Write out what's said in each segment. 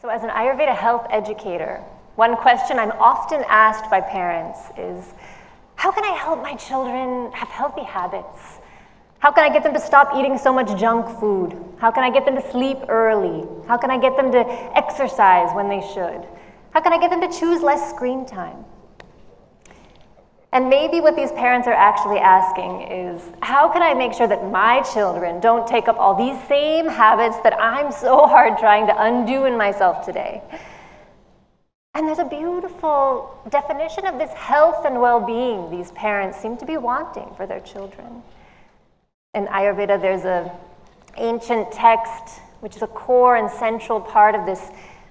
So as an Ayurveda health educator, one question I'm often asked by parents is, how can I help my children have healthy habits? How can I get them to stop eating so much junk food? How can I get them to sleep early? How can I get them to exercise when they should? How can I get them to choose less screen time? And maybe what these parents are actually asking is, how can I make sure that my children don't take up all these same habits that I'm so hard trying to undo in myself today? And there's a beautiful definition of this health and well-being these parents seem to be wanting for their children. In Ayurveda, there's an ancient text, which is a core and central part of this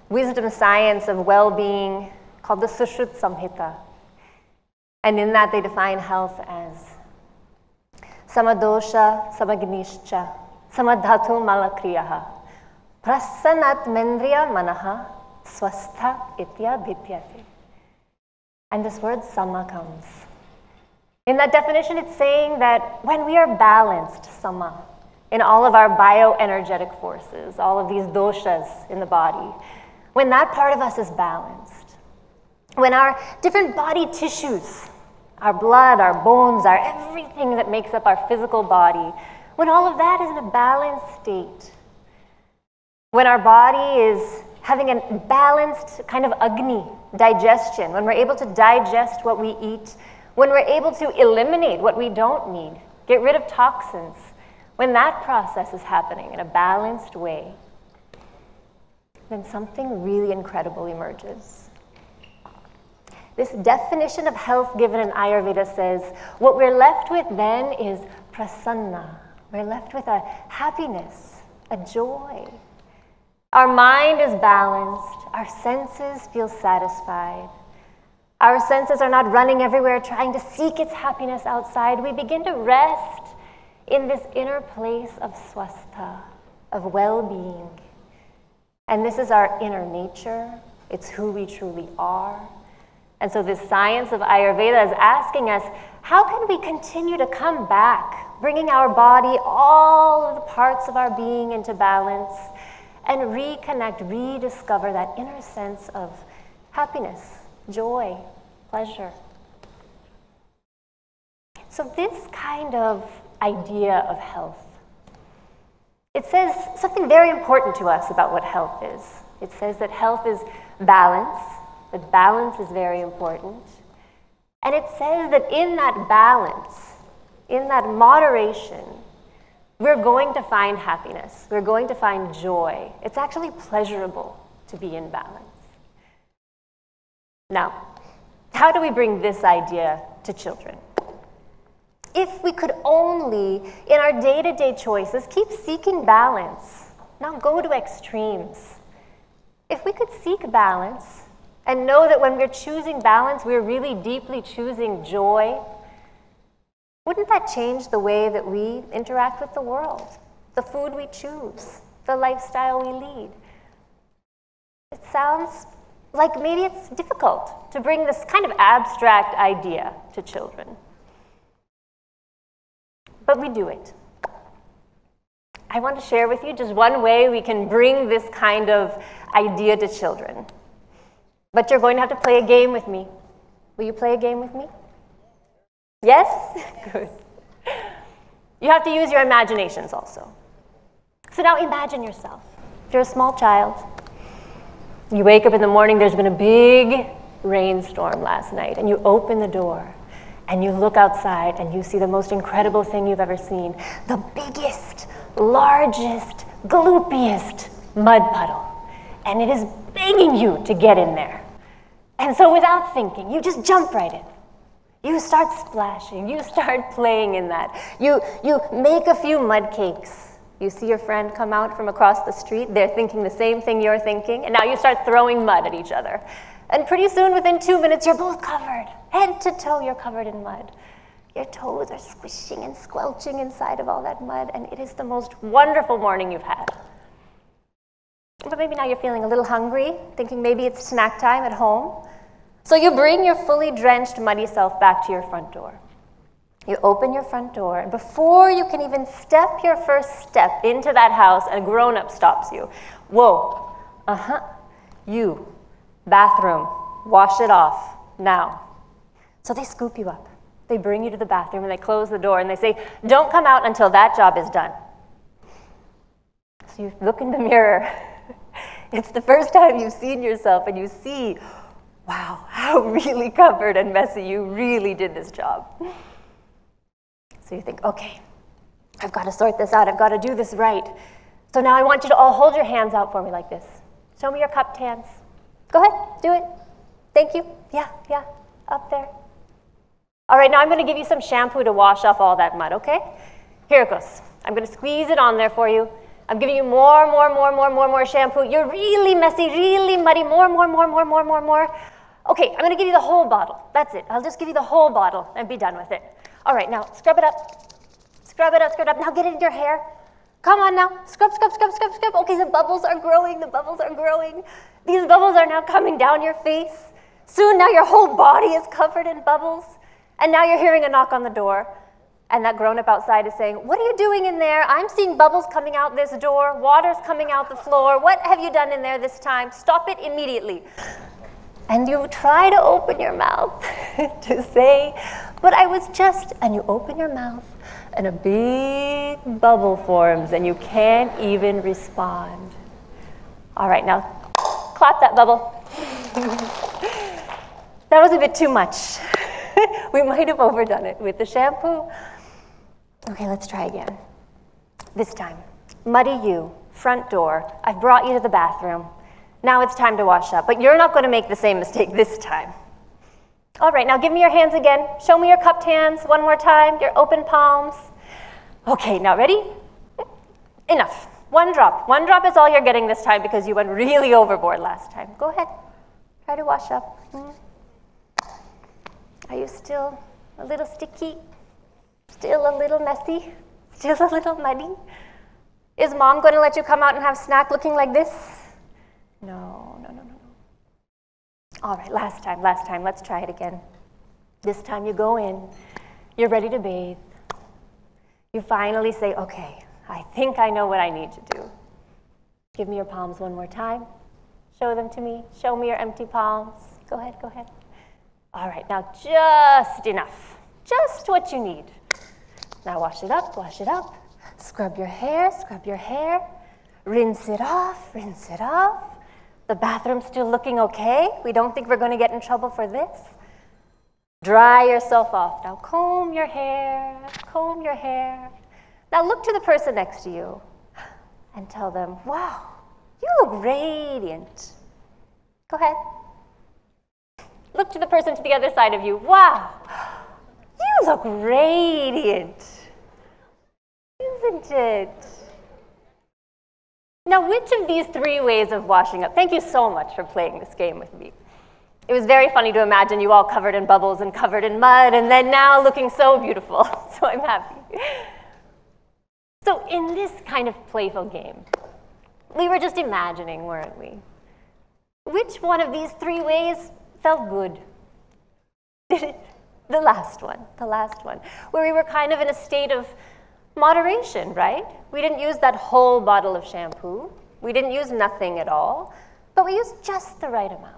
wisdom science of well-being, called the Sushruta Samhita. And in that, they define health as samadosha, samagnischa, samadhatu malakriyaha, prasannat mendriya manaha, swastha itya bhityate. And this word sama comes. In that definition, it's saying that when we are balanced, sama, in all of our bioenergetic forces, all of these doshas in the body, when that part of us is balanced, when our different body tissues, our blood, our bones, our everything that makes up our physical body, when all of that is in a balanced state, when our body is having a balanced kind of agni, digestion, when we're able to digest what we eat, when we're able to eliminate what we don't need, get rid of toxins, when that process is happening in a balanced way, then something really incredible emerges. This definition of health given in Ayurveda says, what we're left with then is prasanna. We're left with a happiness, a joy. Our mind is balanced. Our senses feel satisfied. Our senses are not running everywhere trying to seek its happiness outside. We begin to rest in this inner place of swastha, of well-being. And this is our inner nature. It's who we truly are. And so this science of Ayurveda is asking us, how can we continue to come back, bringing our body, all of the parts of our being into balance, and reconnect, rediscover that inner sense of happiness, joy, pleasure. So this kind of idea of health, it says something very important to us about what health is. It says that health is balance, that balance is very important. And it says that in that balance, in that moderation, we're going to find happiness. We're going to find joy. It's actually pleasurable to be in balance. Now, how do we bring this idea to children? If we could only, in our day-to-day choices, keep seeking balance, not go to extremes. If we could seek balance and know that when we're choosing balance, we're really deeply choosing joy, wouldn't that change the way that we interact with the world, the food we choose, the lifestyle we lead? It sounds like maybe it's difficult to bring this kind of abstract idea to children. But we do it. I want to share with you just one way we can bring this kind of idea to children. But you're going to have to play a game with me. Will you play a game with me? Yes? Good. You have to use your imaginations also. So now imagine yourself. If you're a small child, you wake up in the morning, there's been a big rainstorm last night, and you open the door, and you look outside, and you see the most incredible thing you've ever seen. The biggest, largest, gloopiest mud puddle. And it is begging you to get in there. And so without thinking, you just jump right in. You start splashing, you start playing in that. You make a few mud cakes. You see your friend come out from across the street, they're thinking the same thing you're thinking, and now you start throwing mud at each other. And pretty soon, within 2 minutes, you're both covered. Head to toe, you're covered in mud. Your toes are squishing and squelching inside of all that mud, and it is the most wonderful morning you've had. But maybe now you're feeling a little hungry, thinking maybe it's snack time at home. So you bring your fully drenched, muddy self back to your front door. You open your front door, and before you can even step your first step into that house, a grown-up stops you. Whoa, You, bathroom, wash it off, now. So they scoop you up. They bring you to the bathroom and they close the door and they say, don't come out until that job is done. So you look in the mirror. It's the first time you've seen yourself and you see, wow, how really covered and messy you really did this job. So you think, okay, I've got to sort this out. I've got to do this right. So now I want you to all hold your hands out for me like this. Show me your cupped hands. Go ahead, do it. Thank you. Yeah, up there. All right, now I'm going to give you some shampoo to wash off all that mud, okay? Here it goes. I'm going to squeeze it on there for you. I'm giving you more shampoo. You're really messy, really muddy. More. Okay, I'm going to give you the whole bottle. That's it. I'll just give you the whole bottle and be done with it. All right, now scrub it up. Scrub it up. Now get it in your hair. Come on now. Scrub. Okay, the bubbles are growing. These bubbles are now coming down your face. Soon now your whole body is covered in bubbles. And now you're hearing a knock on the door. And that grown-up outside is saying, what are you doing in there? I'm seeing bubbles coming out this door. Water's coming out the floor. What have you done in there this time? Stop it immediately. And you try to open your mouth to say, but I was just, and you open your mouth and a big bubble forms and you can't even respond. All right, now clap that bubble. That was a bit too much. We might have overdone it with the shampoo. Okay, let's try again. This time, muddy you, front door. I've brought you to the bathroom. Now it's time to wash up, but you're not going to make the same mistake this time. All right, now give me your hands again. Show me your cupped hands one more time, your open palms. Okay, now ready? Enough. One drop. One drop is all you're getting this time because you went really overboard last time. Go ahead. Try to wash up. Are you still a little sticky? Still a little messy? Still a little muddy? Is mom going to let you come out and have snack looking like this? No. All right, last time, let's try it again. This time you go in, you're ready to bathe. You finally say, okay, I think I know what I need to do. Give me your palms one more time. Show them to me. Show me your empty palms. Go ahead. All right, now just enough. Just what you need. Now wash it up. Scrub your hair. Rinse it off. The bathroom's still looking okay. We don't think we're going to get in trouble for this. Dry yourself off. Now comb your hair. Now look to the person next to you and tell them, wow, you look radiant. Go ahead. Look to the person to the other side of you. Wow, you look radiant. Isn't it? Now, which of these three ways of washing up? Thank you so much for playing this game with me. It was very funny to imagine you all covered in bubbles and covered in mud, and then now looking so beautiful. So I'm happy. So in this kind of playful game, we were just imagining, weren't we? Which one of these three ways felt good? The last one, where we were kind of in a state of moderation, right? We didn't use that whole bottle of shampoo. We didn't use nothing at all, but we used just the right amount.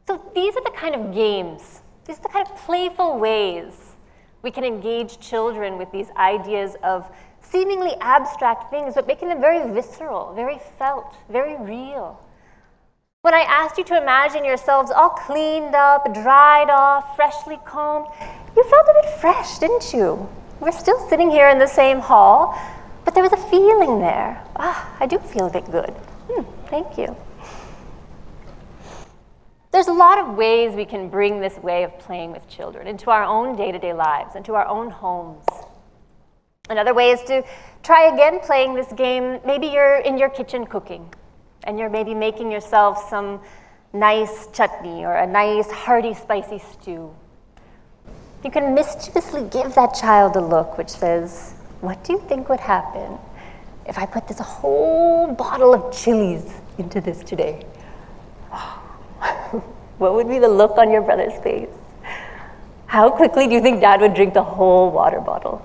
So these are the kind of games, these are the kind of playful ways we can engage children with these ideas of seemingly abstract things, but making them very visceral, very felt, very real. When I asked you to imagine yourselves all cleaned up, dried off, freshly combed, you felt a bit fresh, didn't you? We're still sitting here in the same hall, but there was a feeling there. I do feel a bit good. Thank you. There's a lot of ways we can bring this way of playing with children into our own day-to-day lives, into our own homes. Another way is to try again playing this game. Maybe you're in your kitchen cooking, and you're maybe making yourself some nice chutney or a nice hearty spicy stew. You can mischievously give that child a look which says, what do you think would happen if I put this whole bottle of chilies into this today? What would be the look on your brother's face? How quickly do you think Dad would drink the whole water bottle?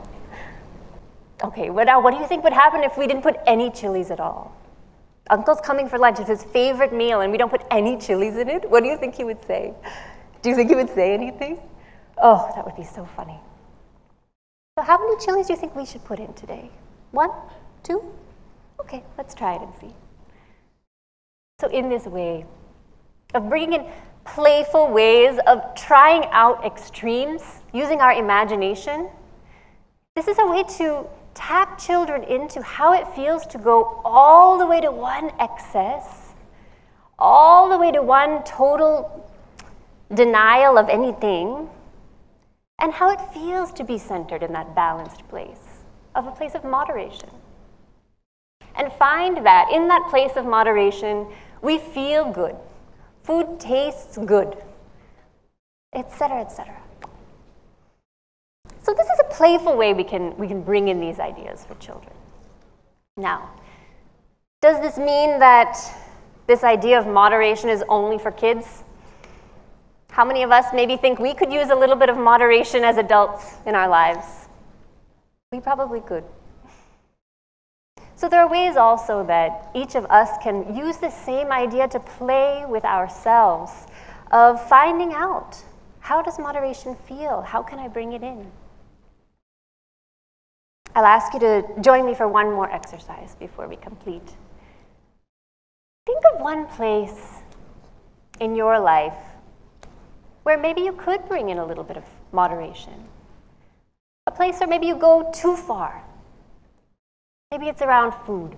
Okay, well now what do you think would happen if we didn't put any chilies at all? Uncle's coming for lunch, it's his favorite meal, and we don't put any chilies in it, what do you think he would say? Do you think he would say anything? Oh, that would be so funny. So how many chilies do you think we should put in today? 1? 2? Okay, let's try it and see. So in this way of bringing in playful ways of trying out extremes, using our imagination, this is a way to tap children into how it feels to go all the way to one excess, all the way to one total denial of anything, and how it feels to be centered in that balanced place, of a place of moderation. And find that in that place of moderation, we feel good, food tastes good, etc., etc. So this is a playful way we can bring in these ideas for children. Now, does this mean that this idea of moderation is only for kids? How many of us maybe think we could use a little bit of moderation as adults in our lives? We probably could. So there are ways also that each of us can use this same idea to play with ourselves, of finding out, how does moderation feel? How can I bring it in? I'll ask you to join me for one more exercise before we complete. Think of one place in your life where maybe you could bring in a little bit of moderation. A place where maybe you go too far. Maybe it's around food.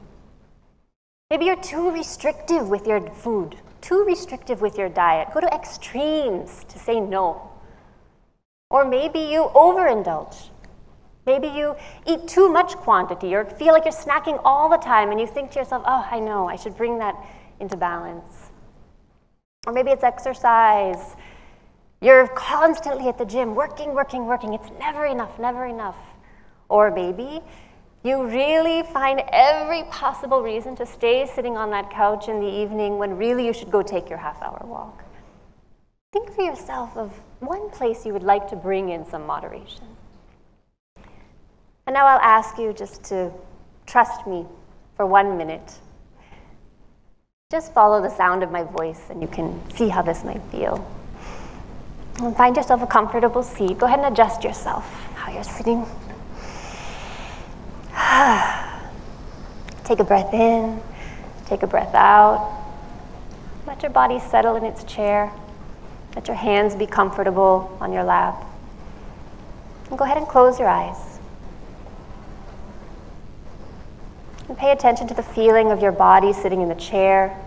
Maybe you're too restrictive with your food, too restrictive with your diet. Go to extremes to say no. Or maybe you overindulge. Maybe you eat too much quantity or feel like you're snacking all the time and you think to yourself, oh, I know, I should bring that into balance. Or maybe it's exercise. You're constantly at the gym, working. It's never enough, never enough. Or maybe you really find every possible reason to stay sitting on that couch in the evening when really you should go take your half-hour walk. Think for yourself of one place you would like to bring in some moderation. And now I'll ask you just to trust me for 1 minute. Just follow the sound of my voice and you can see how this might feel. And find yourself a comfortable seat. Go ahead and adjust yourself, how you're sitting. Take a breath in, take a breath out. Let your body settle in its chair. Let your hands be comfortable on your lap. And go ahead and close your eyes. And pay attention to the feeling of your body sitting in the chair.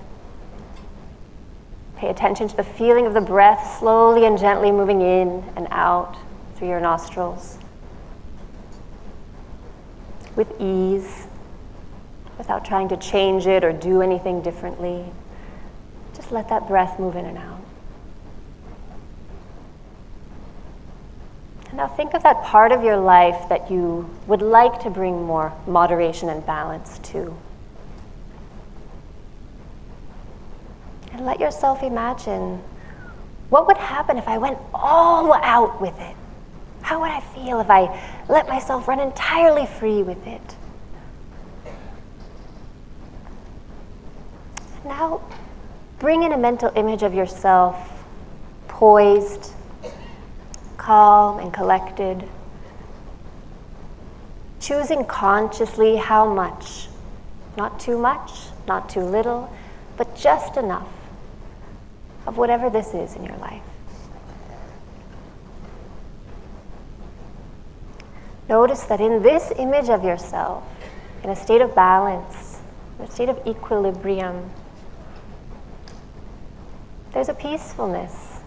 Pay attention to the feeling of the breath slowly and gently moving in and out through your nostrils. With ease, without trying to change it or do anything differently. Just let that breath move in and out. And now think of that part of your life that you would like to bring more moderation and balance to. And let yourself imagine, what would happen if I went all out with it? How would I feel if I let myself run entirely free with it? Now, bring in a mental image of yourself, poised, calm and collected, choosing consciously how much, not too much, not too little, but just enough of whatever this is in your life. Notice that in this image of yourself, in a state of balance, in a state of equilibrium, there's a peacefulness,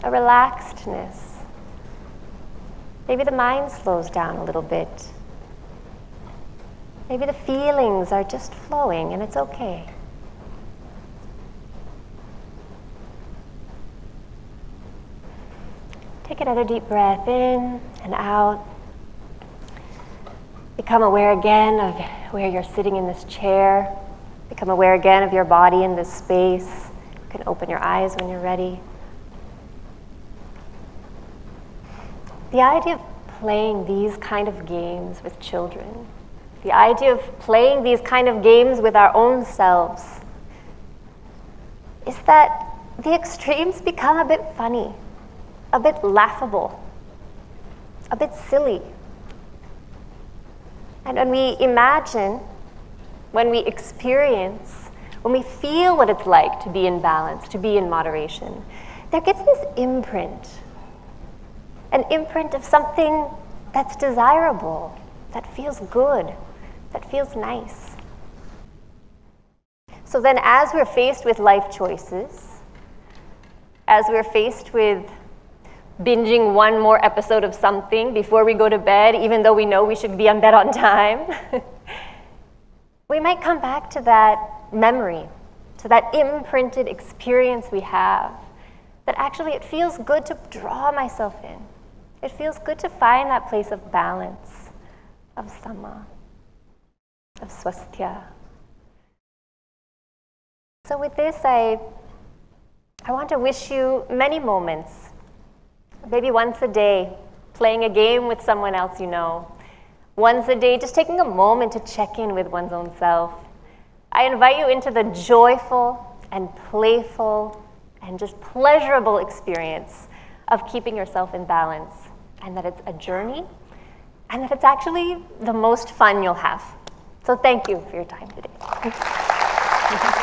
a relaxedness. Maybe the mind slows down a little bit. Maybe the feelings are just flowing and it's okay. Take another deep breath in and out. Become aware again of where you're sitting in this chair. Become aware again of your body in this space. You can open your eyes when you're ready. The idea of playing these kind of games with children the idea of playing these kind of games with our own selves, is that the extremes become a bit funny, a bit laughable, a bit silly. And when we imagine, when we experience, when we feel what it's like to be in balance, to be in moderation, there gets this imprint, an imprint of something that's desirable, that feels good, that feels nice. So then as we're faced with life choices, as we're faced with binging one more episode of something before we go to bed, even though we know we should be on bed on time, we might come back to that memory, to that imprinted experience we have, that actually it feels good to draw myself in. It feels good to find that place of balance, of sama, of swasthya. So with this, I want to wish you many moments, maybe once a day, playing a game with someone else you know. Once a day, just taking a moment to check in with one's own self. I invite you into the joyful and playful and just pleasurable experience of keeping yourself in balance, and that it's a journey, and that it's actually the most fun you'll have. So thank you for your time today.